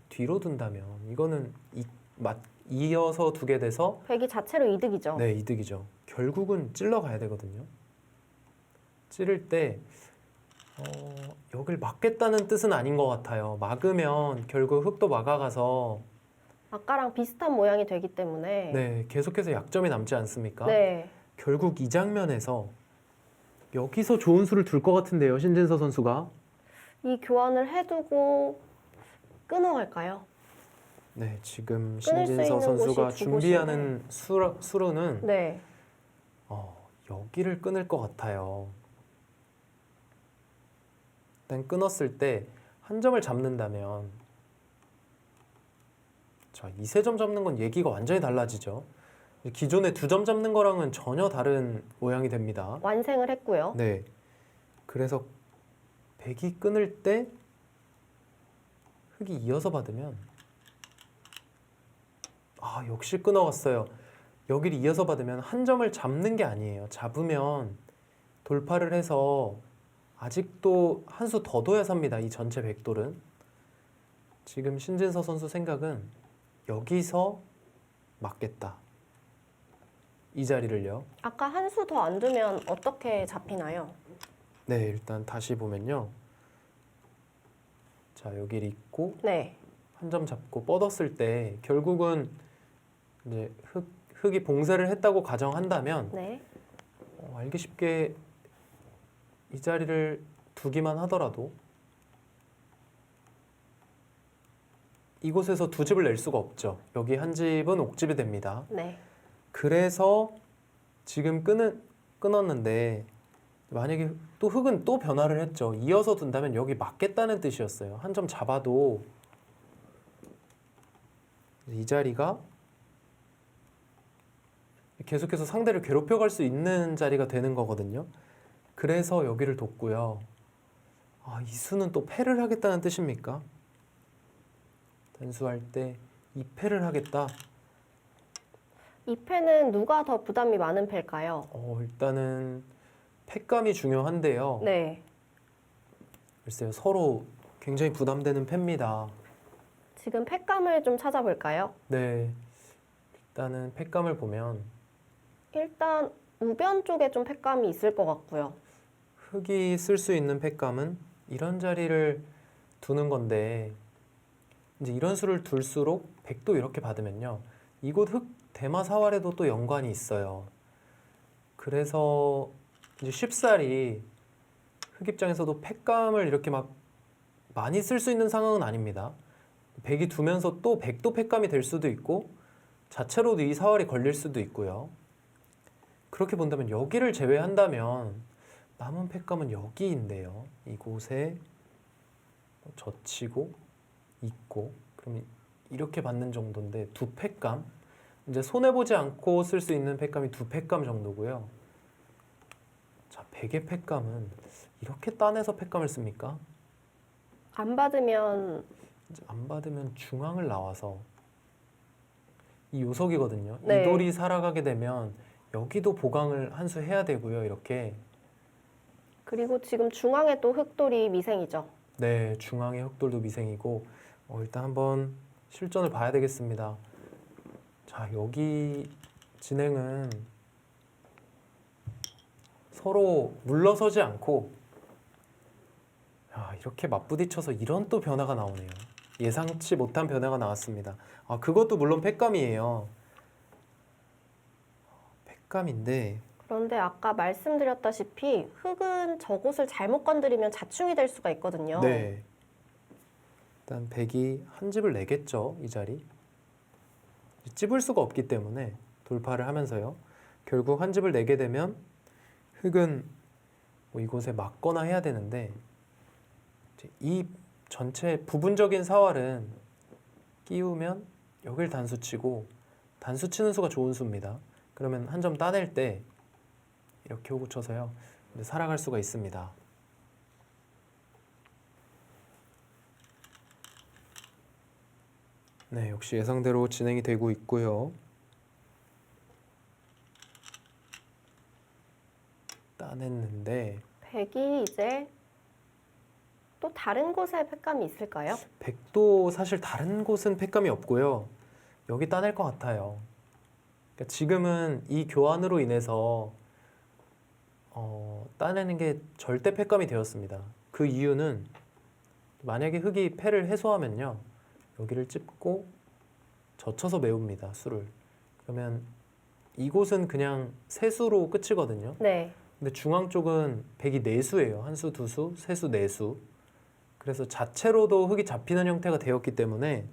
뒤로 둔다면 이거는 이어서 두게 돼서 백이 자체로 이득이죠. 네, 이득이죠. 결국은 찔러 가야 되거든요. 찌를 때 여길 막겠다는 뜻은 아닌 것 같아요. 막으면 결국 흑도 막아가서 아까랑 비슷한 모양이 되기 때문에 네, 계속해서 약점이 남지 않습니까? 네. 결국 이 장면에서 여기서 좋은 수를 둘 것 같은데요, 신진서 선수가. 이 교환을 해두고 끊어갈까요? 네, 지금 끊을 수 신진서 있는 선수가 곳이 두 준비하는 수로는 네. 여기를 끊을 것 같아요. 일단 끊었을 때 한 점을 잡는다면 자, 2세 점 잡는 건 얘기가 완전히 달라지죠. 기존에 2점 잡는 거랑은 전혀 다른 모양이 됩니다. 완생을 했고요. 네. 그래서 백이 끊을 때 흑이 이어서 받으면 역시 끊어갔어요. 여기를 이어서 받으면 한 점을 잡는 게 아니에요. 잡으면 돌파를 해서 아직도 한 수 더 둬야 삽니다. 이 전체 백돌은. 지금 신진서 선수 생각은 여기서 맞겠다. 이 자리를요. 아까 한 수 더 안 두면 어떻게 잡히나요? 네, 일단 다시 보면요. 자, 여기를 잇고 네. 한 점 잡고 뻗었을 때 결국은 이제 흑이 봉쇄를 했다고 가정한다면 네. 알기 쉽게 이 자리를 두기만 하더라도 이곳에서 두 집을 낼 수가 없죠. 여기 한 집은 옥집이 됩니다. 네. 그래서 지금 끊었는데 만약에 또 흑은 또 변화를 했죠. 이어서 둔다면 여기 맞겠다는 뜻이었어요. 한 점 잡아도 이 자리가 계속해서 상대를 괴롭혀갈 수 있는 자리가 되는 거거든요. 그래서 여기를 뒀고요. 이 수는 또 패를 하겠다는 뜻입니까? 단수할 때 이 패를 하겠다. 이 패는 누가 더 부담이 많은 패일까요? 일단은 패감이 중요한데요. 네. 글쎄요, 서로 굉장히 부담되는 패입니다. 지금 패감을 좀 찾아볼까요? 네, 일단은 패감을 보면 일단 우변 쪽에 좀 패감이 있을 것 같고요. 흑이 쓸 수 있는 패감은 이런 자리를 두는 건데 이제 이런 수를 둘수록 백도 이렇게 받으면요. 이곳 흑 대마 사활에도 또 연관이 있어요. 그래서 이제 쉽사리 흑 입장에서도 패감을 이렇게 막 많이 쓸 수 있는 상황은 아닙니다. 백이 두면서 또 백도 패감이 될 수도 있고 자체로도 이 사활이 걸릴 수도 있고요. 그렇게 본다면 여기를 제외한다면 남은 패감은 여기인데요. 이곳에 젖히고 있고 그럼 이렇게 받는 정도인데 두 패감 이제 손해보지 않고 쓸 수 있는 패감이 두 패감 정도고요. 자, 백의 패감은 이렇게 따내서 패감을 씁니까? 안 받으면 이제 안 받으면 중앙을 나와서 이 요석이거든요. 네. 이 돌이 살아가게 되면 여기도 보강을 한 수 해야 되고요. 이렇게 그리고 지금 중앙에 또 흑돌이 미생이죠. 네, 중앙의 흑돌도 미생이고 일단 한번 실전을 봐야 되겠습니다. 자, 여기 진행은 서로 물러서지 않고 이렇게 맞부딪혀서 이런 또 변화가 나오네요. 예상치 못한 변화가 나왔습니다. 그것도 물론 패감이에요. 패감인데 그런데 아까 말씀드렸다시피 흑은 저곳을 잘못 건드리면 자충이 될 수가 있거든요. 네. 일단 백이 한 집을 내겠죠. 이 자리. 찝을 수가 없기 때문에 돌파를 하면서요. 결국 한 집을 내게 되면 흑은 이곳에 맞거나 해야 되는데 이 전체 부분적인 사활은 끼우면 여길 단수 치고 단수 치는 수가 좋은 수입니다. 그러면 한 점 따낼 때 이렇게 호구 쳐서요. 살아갈 수가 있습니다. 네, 역시 예상대로 진행이 되고 있고요. 따냈는데 백이 이제 또 다른 곳에 팩감이 있을까요? 백도 사실 다른 곳은 팩감이 없고요. 여기 따낼 것 같아요. 그러니까 지금은 이 교환으로 인해서 따내는 게 절대 팩감이 되었습니다. 그 이유는 만약에 흙이 패를 해소하면요. 여기를 찝고 젖혀서 메웁니다. 수를. 그러면 이곳은 그냥 세 수로 끝이거든요. 네. 근데 중앙 쪽은 백이 네 수예요. 한 수, 두 수, 세 수, 네 수. 그래서 자체로도 흙이 잡히는 형태가 되었기 때문에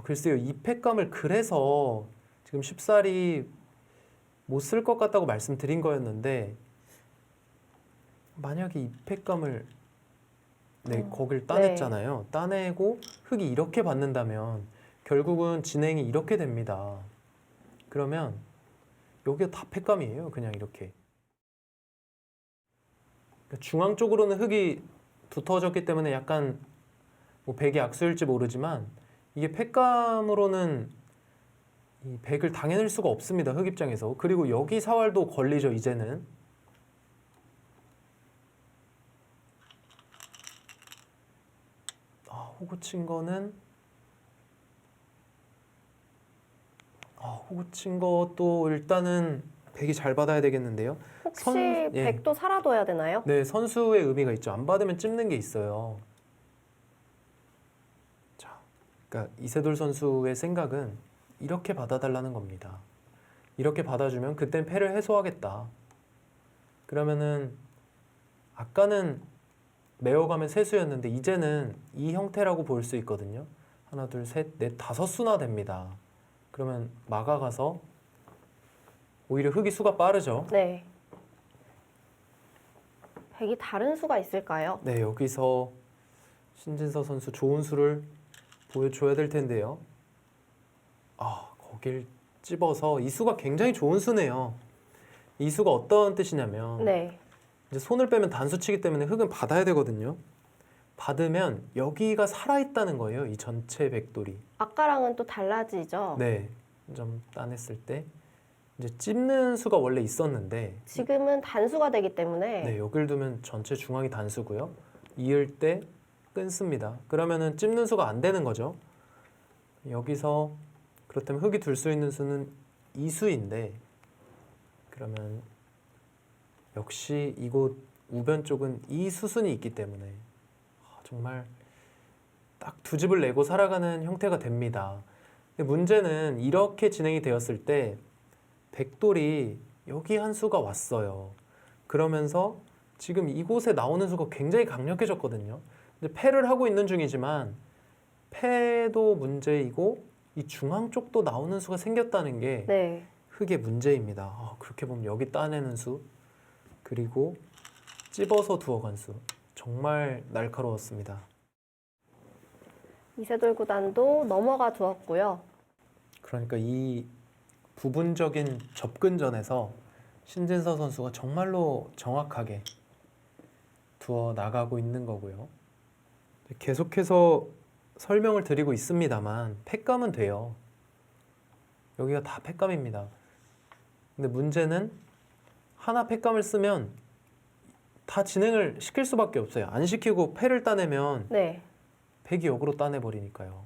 글쎄요. 이 팩감을 그래서 지금 쉽사리 못 쓸 것 같다고 말씀드린 거였는데 만약에 이 팩감을 거길 따냈잖아요. 따내고 흙이 이렇게 받는다면 결국은 진행이 이렇게 됩니다. 그러면 여기가 다 팩감이에요. 그냥 이렇게. 그러니까 중앙 쪽으로는 흙이 두터워졌기 때문에 약간 뭐 백이 악수일지 모르지만 이게 팩감으로는 이 백을 당해낼 수가 없습니다. 흙 입장에서. 그리고 여기 사활도 걸리죠. 이제는. 호구 친 거는 호구 친 것도 일단은 백이 잘 받아야 되겠는데요. 혹시 예. 백도 살아둬야 되나요? 네, 선수의 의미가 있죠. 안 받으면 찝는 게 있어요. 자, 그러니까 이세돌 선수의 생각은 이렇게 받아달라는 겁니다. 이렇게 받아주면 그땐 패를 해소하겠다. 그러면은 아까는 메어가면 세 수였는데 이제는 이 형태라고 볼 수 있거든요. 하나, 둘, 셋, 넷, 다섯 수나 됩니다. 그러면 막아가서 오히려 흙이 수가 빠르죠. 네. 백이 다른 수가 있을까요? 네, 여기서 신진서 선수 좋은 수를 보여줘야 될 텐데요. 거길 찝어서 이 수가 굉장히 좋은 수네요. 이 수가 어떤 뜻이냐면 네. 이제 손을 빼면 단수치기 때문에 흙은 받아야 되거든요. 받으면 여기가 살아있다는 거예요. 이 전체 백돌이. 아까랑은 또 달라지죠? 네, 좀 따냈을 때 이제 찝는 수가 원래 있었는데 지금은 단수가 되기 때문에 네, 여길 두면 전체 중앙이 단수고요. 이을 때 끊습니다. 그러면은 찝는 수가 안 되는 거죠. 여기서 그렇다면 흙이 둘 수 있는 수는 이 수인데 그러면 역시 이곳 우변 쪽은 이 수순이 있기 때문에 정말 딱 두 집을 내고 살아가는 형태가 됩니다. 근데 문제는 이렇게 진행이 되었을 때 백돌이 여기 한 수가 왔어요. 그러면서 지금 이곳에 나오는 수가 굉장히 강력해졌거든요. 근데 패를 하고 있는 중이지만 패도 문제이고 이 중앙 쪽도 나오는 수가 생겼다는 게 네. 흙의 문제입니다. 그렇게 보면 여기 따내는 수 그리고 찝어서 두어간 수 정말 날카로웠습니다. 이세돌 구단도 넘어가 두었고요. 그러니까 이 부분적인 접근전에서 신진서 선수가 정말로 정확하게 두어 나가고 있는 거고요. 계속해서 설명을 드리고 있습니다만 팩감은 돼요. 여기가 다 팩감입니다. 근데 문제는 하나 팩감을 쓰면 다 진행을 시킬 수밖에 없어요. 안 시키고 패를 따내면 네. 백이 역으로 따내버리니까요.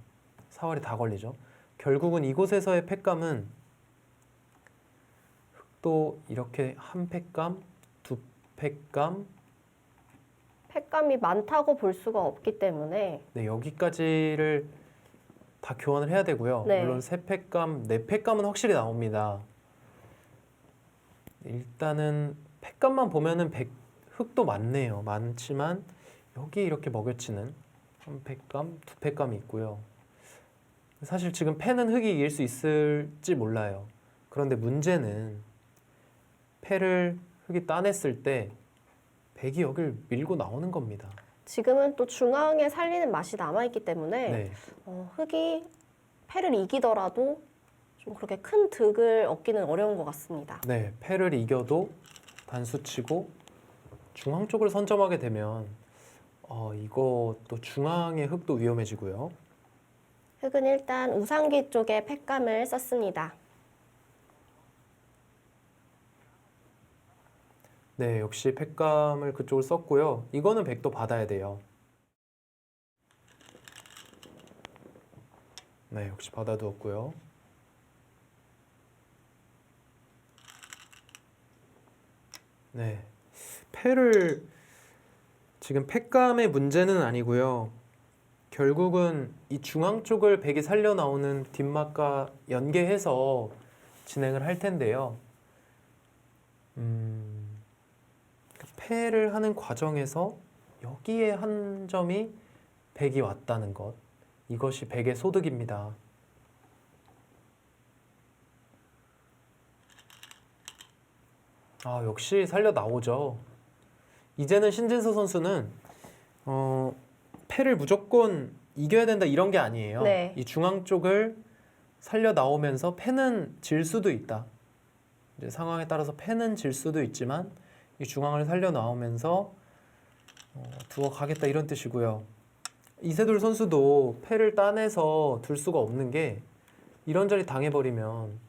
사활이 다 걸리죠. 결국은 이곳에서의 팩감은 흙도 이렇게 한 팩감, 두 팩감, 팩감이 많다고 볼 수가 없기 때문에 네, 여기까지를 다 교환을 해야 되고요. 네. 물론 세 팩감, 네 팩감은 확실히 나옵니다. 일단은 팩감만 보면은 흙도 많네요. 많지만 여기 이렇게 먹여치는 한 팩감, 두 팩감이 있고요. 사실 지금 패는 흙이 이길 수 있을지 몰라요. 그런데 문제는 패를 흙이 따냈을 때 백이 여길 밀고 나오는 겁니다. 지금은 또 중앙에 살리는 맛이 남아있기 때문에 네. 흙이 패를 이기더라도 좀 그렇게 큰 득을 얻기는 어려운 것 같습니다. 네, 패를 이겨도 단수치고 중앙 쪽을 선점하게 되면 이거 또 중앙의 흙도 위험해지고요. 흙은 일단 우상기 쪽에 팩감을 썼습니다. 네, 역시 팩감을 그쪽을 썼고요. 이거는 백도 받아야 돼요. 네, 역시 받아두었고요. 네, 패를 지금 팩감의 문제는 아니고요. 결국은 이 중앙 쪽을 백이 살려 나오는 뒷맛과 연계해서 진행을 할 텐데요. 패를 하는 과정에서 여기에 한 점이 백이 왔다는 것. 이것이 백의 소득입니다. 아, 역시 살려 나오죠. 이제는 신진서 선수는 패를 무조건 이겨야 된다 이런 게 아니에요. 네. 이 중앙 쪽을 살려 나오면서 패는 질 수도 있다. 이제 상황에 따라서 패는 질 수도 있지만 이 중앙을 살려 나오면서 두어 가겠다 이런 뜻이고요. 이세돌 선수도 패를 따내서 둘 수가 없는 게 이런 자리 당해버리면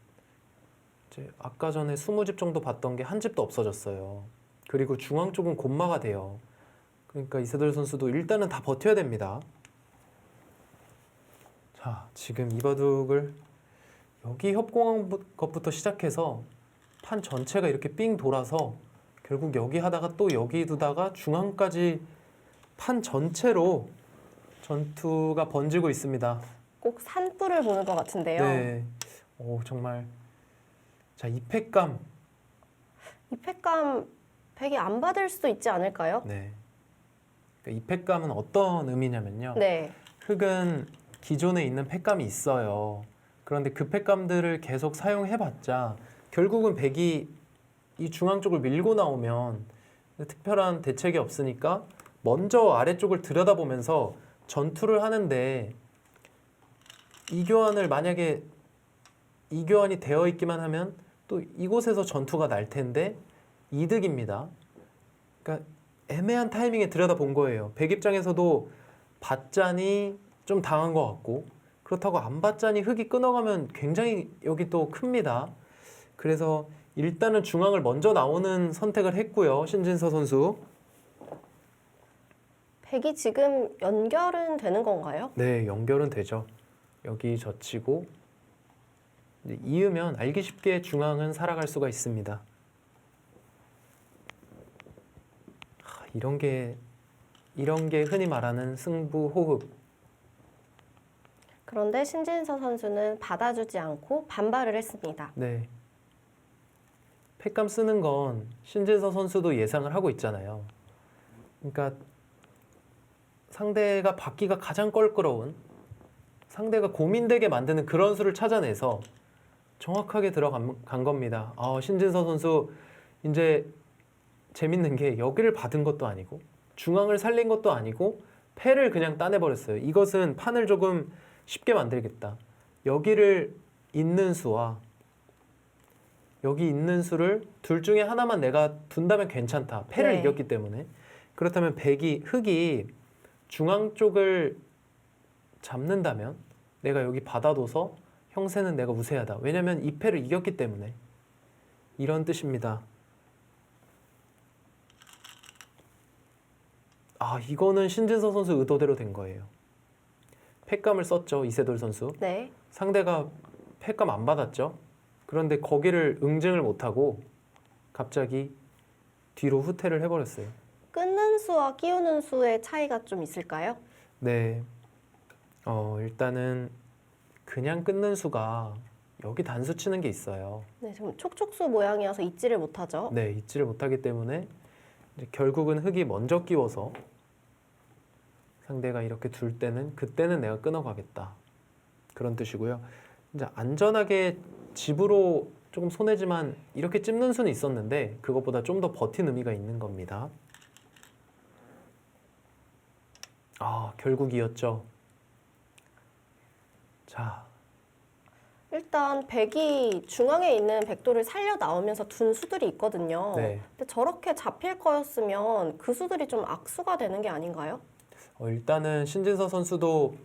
이제 아까 전에 20집 정도 봤던 게 한 집도 없어졌어요. 그리고 중앙 쪽은 곤마가 돼요. 그러니까 이세돌 선수도 일단은 다 버텨야 됩니다. 자, 지금 이 바둑을 여기 협공한 것부터 시작해서 판 전체가 이렇게 삥 돌아서 결국 여기 하다가 또 여기 두다가 중앙까지 판 전체로 전투가 번지고 있습니다. 꼭 산불을 보는 것 같은데요. 네, 오, 정말 자, 이 패감. 이 팩감 백이 안 받을 수도 있지 않을까요? 네, 그러니까 이 패감은 어떤 의미냐면요. 네. 흙은 기존에 있는 팩감이 있어요. 그런데 그 팩감들을 계속 사용해봤자 결국은 백이 이 중앙 쪽을 밀고 나오면 특별한 대책이 없으니까 먼저 아래쪽을 들여다보면서 전투를 하는데 이교환을 만약에 이교환이 되어 있기만 하면 또 이곳에서 전투가 날 텐데 이득입니다. 그러니까 애매한 타이밍에 들여다본 거예요. 백 입장에서도 받자니 좀 당한 것 같고 그렇다고 안 받자니 흙이 끊어가면 굉장히 여기 또 큽니다. 그래서 일단은 중앙을 먼저 나오는 선택을 했고요. 신진서 선수. 백이 지금 연결은 되는 건가요? 네, 연결은 되죠. 여기 젖히고 이제 이으면 알기 쉽게 중앙은 살아갈 수가 있습니다. 이런 게 흔히 말하는 승부 호흡. 그런데 신진서 선수는 받아주지 않고 반발을 했습니다. 네. 팩감 쓰는 건 신진서 선수도 예상을 하고 있잖아요. 그러니까 상대가 받기가 가장 껄끄러운 상대가 고민되게 만드는 그런 수를 찾아내서 정확하게 들어간 겁니다. 신진서 선수 이제 재밌는 게 여기를 받은 것도 아니고 중앙을 살린 것도 아니고 패를 그냥 따내버렸어요. 이것은 판을 조금 쉽게 만들겠다. 여기를 있는 수와 여기 있는 수를 둘 중에 하나만 내가 둔다면 괜찮다. 패를 네. 이겼기 때문에. 그렇다면 흙이 중앙 쪽을 잡는다면 내가 여기 받아둬서 형세는 내가 우세하다. 왜냐면 이 패를 이겼기 때문에. 이런 뜻입니다. 이거는 신진서 선수 의도대로 된 거예요. 패감을 썼죠. 이세돌 선수. 네. 상대가 패감 안 받았죠. 그런데 거기를 응징을 못하고 갑자기 뒤로 후퇴를 해버렸어요. 끊는 수와 끼우는 수의 차이가 좀 있을까요? 네. 일단은 그냥 끊는 수가 여기 단수 치는 게 있어요. 네, 좀 촉촉수 모양이어서 잊지를 못하죠. 네, 잊지를 못하기 때문에 이제 결국은 흙이 먼저 끼워서 상대가 이렇게 둘 때는 그때는 내가 끊어가겠다. 그런 뜻이고요. 이제 안전하게 집으로 조금 손해지만 이렇게 찝는 수는 있었는데 그것보다 좀 더 버틴 의미가 있는 겁니다. 결국 이었죠. 자, 일단 백이 중앙에 있는 백도를 살려 나오면서 둔 수들이 있거든요. 네. 근데 저렇게 잡힐 거였으면 그 수들이 좀 악수가 되는 게 아닌가요? 일단은 신진서 선수도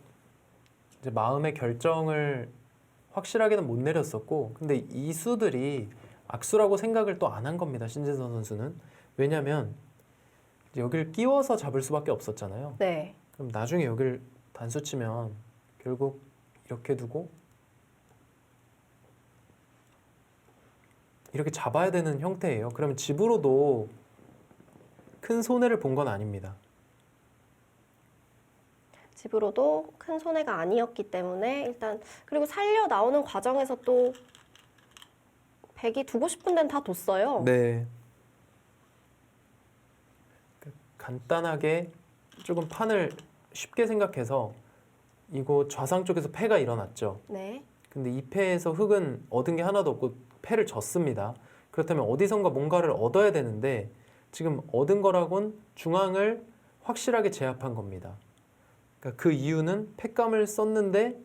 이제 마음의 결정을 확실하게는 못 내렸었고, 근데 이 수들이 악수라고 생각을 또 안 한 겁니다. 신진서 선수는. 왜냐면 이제 여기를 끼워서 잡을 수밖에 없었잖아요. 네. 그럼 나중에 여기를 단수 치면 결국 이렇게 두고 이렇게 잡아야 되는 형태예요. 그러면 집으로도 큰 손해를 본 건 아닙니다. 집으로도 큰 손해가 아니었기 때문에 일단 그리고 살려 나오는 과정에서 또 백이 두고 싶은 데는 다 뒀어요. 네. 간단하게 조금 판을 쉽게 생각해서 이곳 좌상 쪽에서 패가 일어났죠. 네. 근데 이 패에서 흑은 얻은 게 하나도 없고 패를 졌습니다. 그렇다면 어디선가 뭔가를 얻어야 되는데 지금 얻은 거라곤 중앙을 확실하게 제압한 겁니다. 그러니까 그 이유는 패감을 썼는데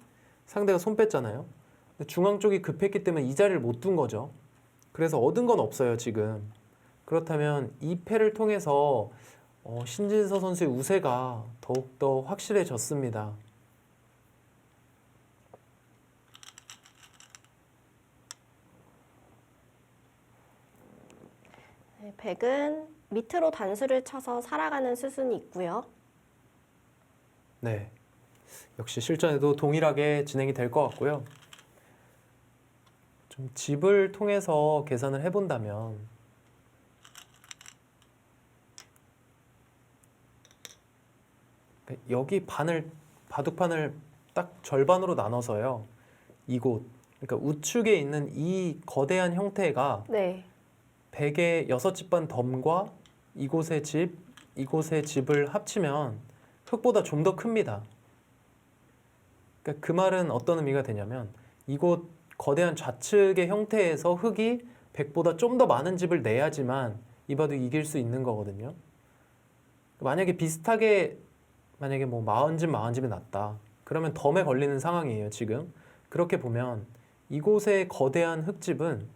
상대가 손 뺐잖아요. 근데 중앙 쪽이 급했기 때문에 이 자리를 못 둔 거죠. 그래서 얻은 건 없어요, 지금. 그렇다면 이 패를 통해서 신진서 선수의 우세가 더욱더 확실해졌습니다. 네, 백은 밑으로 단수를 쳐서 살아가는 수순이 있고요. 네. 역시 실전에도 동일하게 진행이 될 것 같고요. 좀 집을 통해서 계산을 해본다면 여기 바둑판을 딱 절반으로 나눠서요. 이곳, 그러니까 우측에 있는 이 거대한 형태가 네. 백의 6집 반 덤과 이곳의 집을 합치면 흑보다 좀 더 큽니다. 그러니까 그 말은 어떤 의미가 되냐면 이곳 거대한 좌측의 형태에서 흑이 백보다 좀 더 많은 집을 내야지만 이 바둑 이길 수 있는 거거든요. 만약에 비슷하게 만약에 뭐 40집이 났다. 그러면 덤에 걸리는 상황이에요, 지금. 그렇게 보면 이곳의 거대한 흑집은